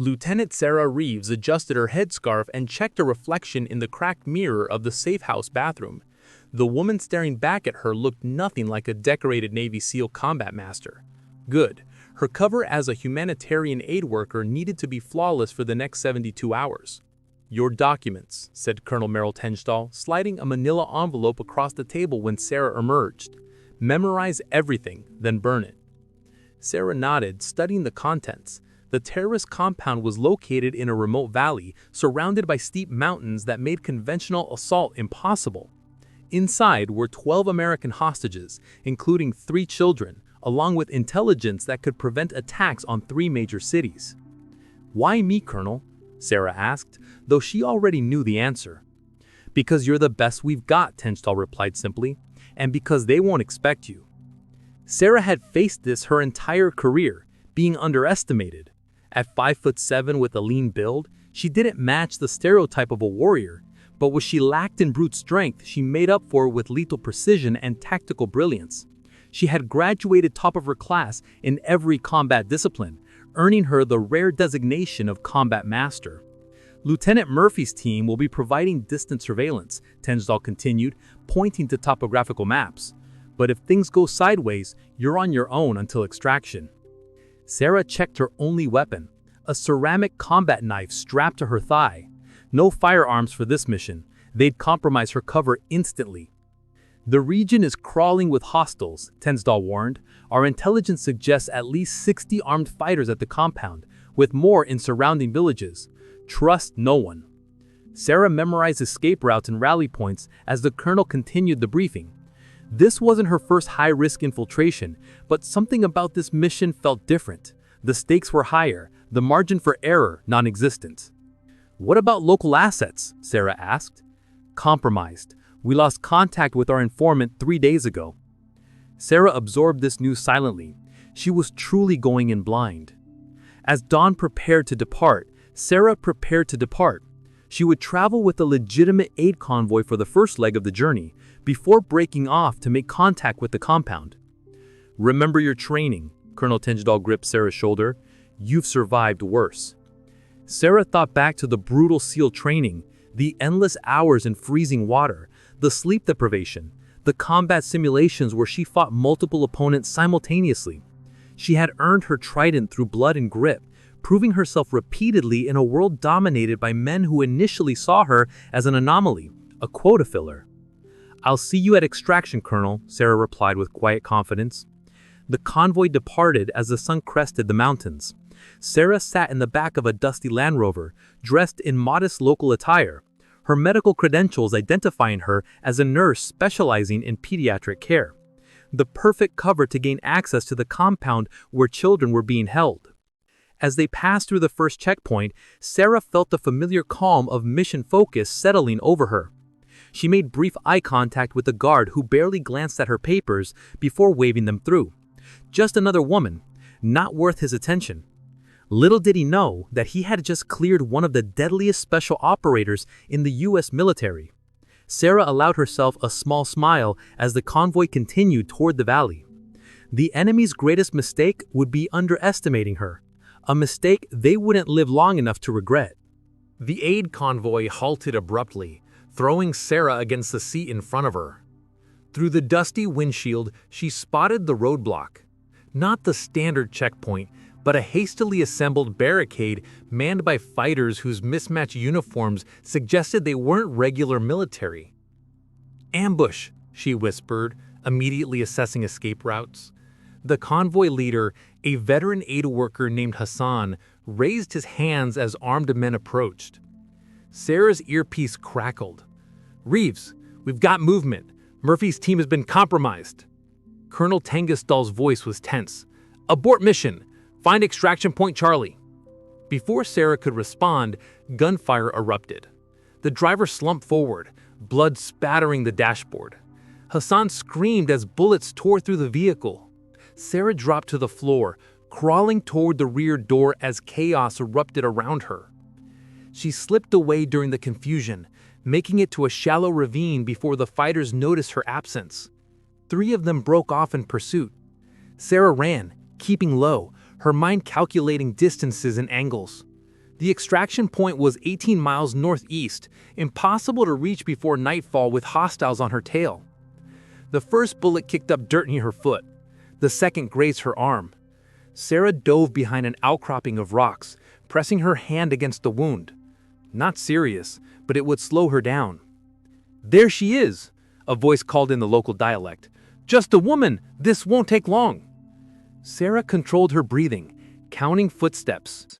Lieutenant Sarah Reeves adjusted her headscarf and checked a reflection in the cracked mirror of the safe house bathroom. The woman staring back at her looked nothing like a decorated Navy SEAL combat master. Good. Her cover as a humanitarian aid worker needed to be flawless for the next 72 hours. "Your documents," said Colonel Merrill Tenstall, sliding a manila envelope across the table when Sarah emerged. "Memorize everything, then burn it." Sarah nodded, studying the contents. The terrorist compound was located in a remote valley, surrounded by steep mountains that made conventional assault impossible. Inside were 12 American hostages, including 3 children, along with intelligence that could prevent attacks on 3 major cities. "Why me, Colonel?" Sarah asked, though she already knew the answer. "Because you're the best we've got," Tenstall replied simply, "and because they won't expect you." Sarah had faced this her entire career, being underestimated. At 5'7" with a lean build, she didn't match the stereotype of a warrior, but what she lacked in brute strength, she made up for with lethal precision and tactical brilliance. She had graduated top of her class in every combat discipline, earning her the rare designation of Combat Master. "Lieutenant Murphy's team will be providing distant surveillance," Tenstall continued, pointing to topographical maps. "But if things go sideways, you're on your own until extraction." Sarah checked her only weapon, a ceramic combat knife strapped to her thigh. No firearms for this mission. They'd compromise her cover instantly. "The region is crawling with hostiles," Tenstall warned. "Our intelligence suggests at least 60 armed fighters at the compound, with more in surrounding villages. Trust no one." Sarah memorized escape routes and rally points as the colonel continued the briefing. This wasn't her first high-risk infiltration, but something about this mission felt different. The stakes were higher, the margin for error non-existent. "What about local assets?" Sarah asked. "Compromised. We lost contact with our informant 3 days ago." Sarah absorbed this news silently. She was truly going in blind. As Dawn prepared to depart, Sarah prepared to depart. She would travel with a legitimate aid convoy for the first leg of the journey, before breaking off to make contact with the compound. "Remember your training," Colonel Tenstall gripped Sarah's shoulder. "You've survived worse." Sarah thought back to the brutal SEAL training, the endless hours in freezing water, the sleep deprivation, the combat simulations where she fought multiple opponents simultaneously. She had earned her trident through blood and grit, proving herself repeatedly in a world dominated by men who initially saw her as an anomaly, a quota filler. "I'll see you at extraction, Colonel," Sarah replied with quiet confidence. The convoy departed as the sun crested the mountains. Sarah sat in the back of a dusty Land Rover, dressed in modest local attire, her medical credentials identifying her as a nurse specializing in pediatric care. The perfect cover to gain access to the compound where children were being held. As they passed through the first checkpoint, Sarah felt the familiar calm of mission focus settling over her. She made brief eye contact with the guard who barely glanced at her papers before waving them through. Just another woman, not worth his attention. Little did he know that he had just cleared one of the deadliest special operators in the U.S. military. Sarah allowed herself a small smile as the convoy continued toward the valley. The enemy's greatest mistake would be underestimating her, a mistake they wouldn't live long enough to regret. The aid convoy halted abruptly, throwing Sarah against the seat in front of her. Through the dusty windshield, she spotted the roadblock. Not the standard checkpoint, but a hastily assembled barricade manned by fighters whose mismatched uniforms suggested they weren't regular military. "Ambush," she whispered, immediately assessing escape routes. The convoy leader, a veteran aid worker named Hassan, raised his hands as armed men approached. Sarah's earpiece crackled. "Reeves, we've got movement. Murphy's team has been compromised." Colonel Tenstall's voice was tense. "Abort mission. Find extraction point Charlie." Before Sarah could respond, gunfire erupted. The driver slumped forward, blood spattering the dashboard. Hassan screamed as bullets tore through the vehicle. Sarah dropped to the floor, crawling toward the rear door as chaos erupted around her. She slipped away during the confusion, making it to a shallow ravine before the fighters noticed her absence. 3 of them broke off in pursuit. Sarah ran, keeping low, her mind calculating distances and angles. The extraction point was 18 miles northeast, impossible to reach before nightfall with hostiles on her tail. The first bullet kicked up dirt near her foot. The second grazed her arm. Sarah dove behind an outcropping of rocks, pressing her hand against the wound. Not serious, but it would slow her down. "There she is," a voice called in the local dialect. "Just a woman, this won't take long." Sarah controlled her breathing, counting footsteps.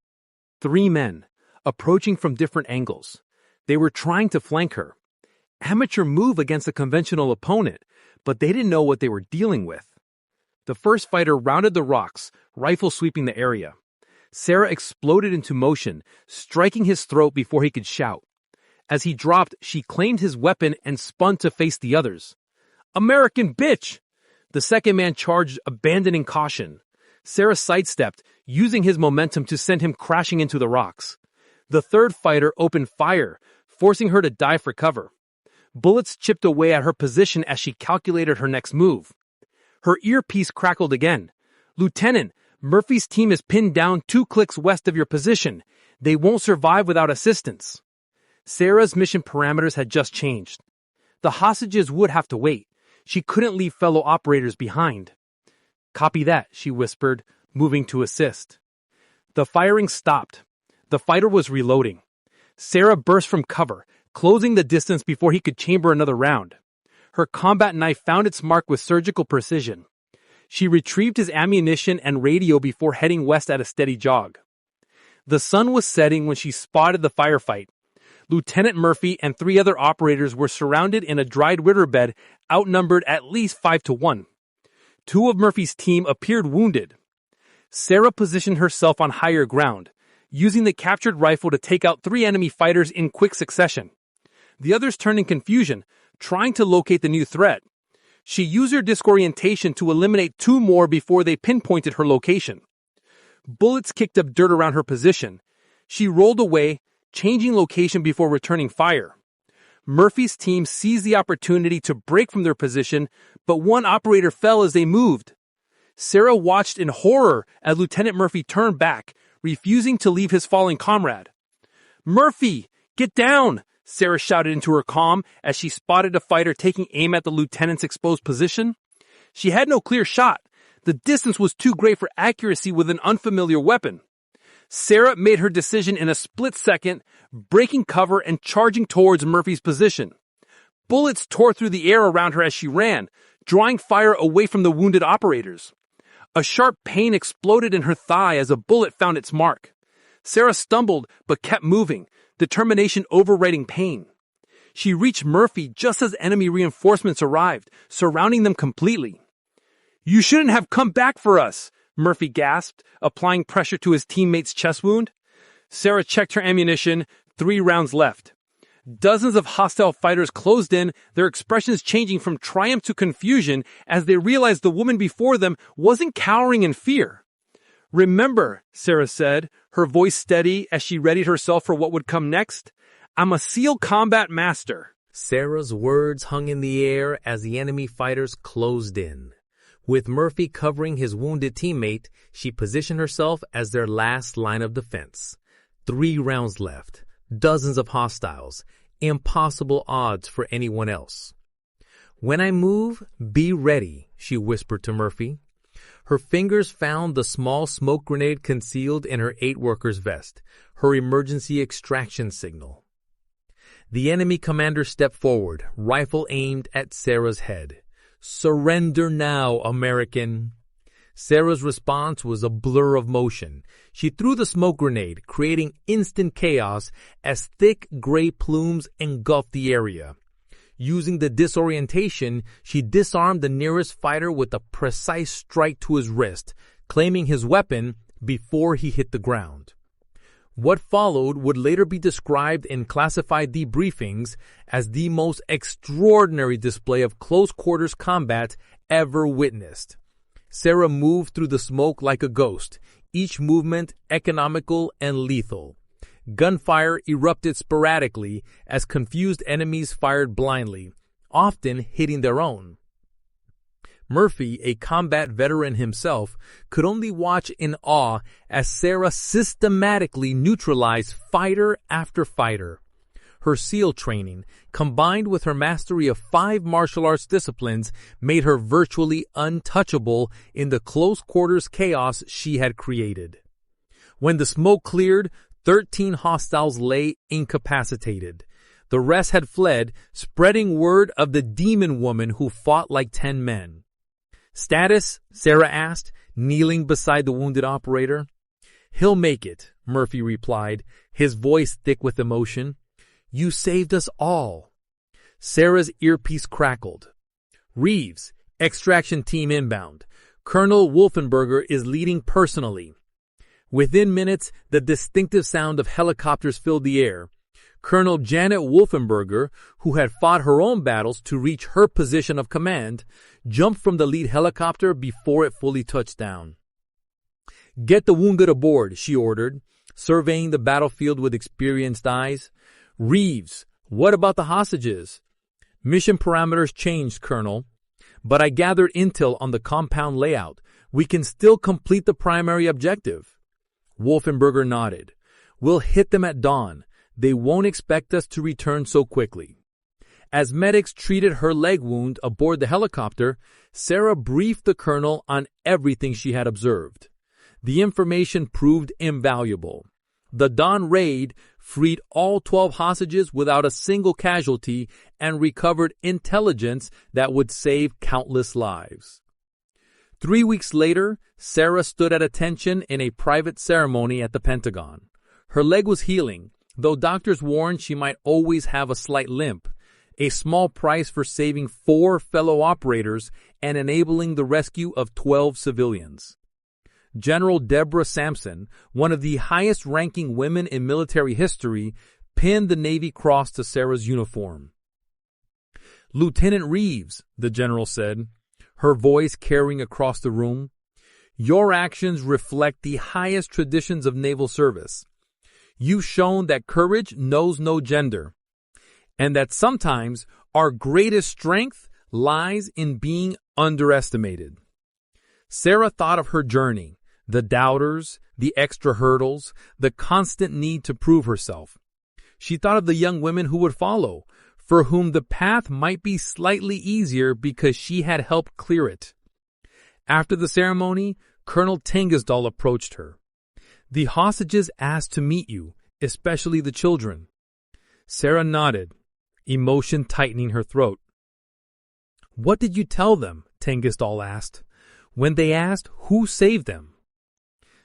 3 men, approaching from different angles. They were trying to flank her. Amateur move against a conventional opponent, but they didn't know what they were dealing with. The first fighter rounded the rocks, rifle sweeping the area. Sarah exploded into motion, striking his throat before he could shout. As he dropped, she claimed his weapon and spun to face the others. "American bitch!" The second man charged, abandoning caution. Sarah sidestepped, using his momentum to send him crashing into the rocks. The third fighter opened fire, forcing her to dive for cover. Bullets chipped away at her position as she calculated her next move. Her earpiece crackled again. "Lieutenant, Murphy's team is pinned down 2 clicks west of your position. They won't survive without assistance." Sarah's mission parameters had just changed. The hostages would have to wait. She couldn't leave fellow operators behind. "Copy that," she whispered, moving to assist. The firing stopped. The fighter was reloading. Sarah burst from cover, closing the distance before he could chamber another round. Her combat knife found its mark with surgical precision. She retrieved his ammunition and radio before heading west at a steady jog. The sun was setting when she spotted the firefight. Lieutenant Murphy and 3 other operators were surrounded in a dried riverbed, outnumbered at least 5-1. 2 of Murphy's team appeared wounded. Sarah positioned herself on higher ground, using the captured rifle to take out 3 enemy fighters in quick succession. The others turned in confusion, trying to locate the new threat. She used her disorientation to eliminate 2 more before they pinpointed her location. Bullets kicked up dirt around her position. She rolled away, changing location before returning fire. Murphy's team seized the opportunity to break from their position, but 1 operator fell as they moved. Sarah watched in horror as Lieutenant Murphy turned back, refusing to leave his fallen comrade. "Murphy, get down!" Sarah shouted into her comm as she spotted a fighter taking aim at the lieutenant's exposed position. She had no clear shot. The distance was too great for accuracy with an unfamiliar weapon. Sarah made her decision in a split second, breaking cover and charging towards Murphy's position. Bullets tore through the air around her as she ran, drawing fire away from the wounded operators. A sharp pain exploded in her thigh as a bullet found its mark. Sarah stumbled but kept moving, determination overriding pain. She reached Murphy just as enemy reinforcements arrived, surrounding them completely. "You shouldn't have come back for us," Murphy gasped, applying pressure to his teammate's chest wound. Sarah checked her ammunition, 3 rounds left. Dozens of hostile fighters closed in, their expressions changing from triumph to confusion as they realized the woman before them wasn't cowering in fear. "Remember," Sarah said, her voice steady as she readied herself for what would come next, "I'm a SEAL combat master." Sarah's words hung in the air as the enemy fighters closed in. With Murphy covering his wounded teammate, she positioned herself as their last line of defense. 3 rounds left, dozens of hostiles, impossible odds for anyone else. "When I move, be ready," she whispered to Murphy. Her fingers found the small smoke grenade concealed in her 8 worker's vest, her emergency extraction signal. The enemy commander stepped forward, rifle aimed at Sarah's head. "Surrender now, American." Sarah's response was a blur of motion. She threw the smoke grenade, creating instant chaos as thick gray plumes engulfed the area. Using the disorientation, she disarmed the nearest fighter with a precise strike to his wrist, claiming his weapon before he hit the ground. What followed would later be described in classified debriefings as the most extraordinary display of close-quarters combat ever witnessed. Sarah moved through the smoke like a ghost, each movement economical and lethal. Gunfire erupted sporadically as confused enemies fired blindly, often hitting their own. Murphy, a combat veteran himself, could only watch in awe as Sarah systematically neutralized fighter after fighter. Her SEAL training, combined with her mastery of 5 martial arts disciplines, made her virtually untouchable in the close-quarters chaos she had created. When the smoke cleared, 13 hostiles lay incapacitated. The rest had fled, spreading word of the demon woman who fought like 10 men. "Status?" Sarah asked, kneeling beside the wounded operator. "He'll make it," Murphy replied, his voice thick with emotion. "You saved us all." Sarah's earpiece crackled. "Reeves, extraction team inbound. Colonel Wolfenberger is leading personally." Within minutes, the distinctive sound of helicopters filled the air. Colonel Janet Wolfenberger, who had fought her own battles to reach her position of command, jumped from the lead helicopter before it fully touched down. "Get the wounded aboard," she ordered, surveying the battlefield with experienced eyes. "Reeves, what about the hostages?" "Mission parameters changed, Colonel. But I gathered intel on the compound layout. We can still complete the primary objective." Wolfenberger nodded. "We'll hit them at dawn. They won't expect us to return so quickly." As medics treated her leg wound aboard the helicopter, Sarah briefed the colonel on everything she had observed. The information proved invaluable. The dawn raid freed all 12 hostages without a single casualty and recovered intelligence that would save countless lives. 3 weeks later, Sarah stood at attention in a private ceremony at the Pentagon. Her leg was healing, though doctors warned she might always have a slight limp, a small price for saving 4 fellow operators and enabling the rescue of 12 civilians. General Deborah Sampson, one of the highest-ranking women in military history, pinned the Navy Cross to Sarah's uniform. "Lieutenant Reeves," the general said, her voice carrying across the room, "your actions reflect the highest traditions of naval service. You've shown that courage knows no gender, and that sometimes our greatest strength lies in being underestimated." Sarah thought of her journey, the doubters, the extra hurdles, the constant need to prove herself. She thought of the young women who would follow, for whom the path might be slightly easier because she had helped clear it. After the ceremony, Colonel Tengisdal approached her. "The hostages asked to meet you, especially the children." Sarah nodded, emotion tightening her throat. "What did you tell them?" Tengisdal asked. "When they asked who saved them?"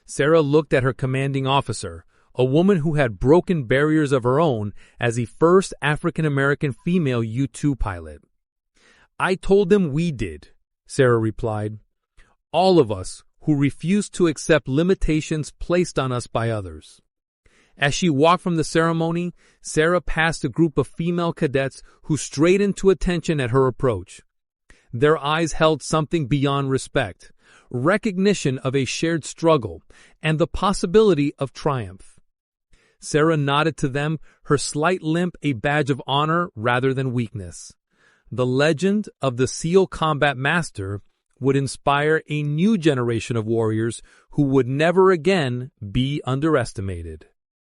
Sarah looked at her commanding officer, a woman who had broken barriers of her own as the first African-American female U-2 pilot. "I told them we did," Sarah replied. "All of us who refused to accept limitations placed on us by others." As she walked from the ceremony, Sarah passed a group of female cadets who strayed into attention at her approach. Their eyes held something beyond respect, recognition of a shared struggle, and the possibility of triumph. Sarah nodded to them, her slight limp a badge of honor rather than weakness. The legend of the SEAL combat master would inspire a new generation of warriors who would never again be underestimated.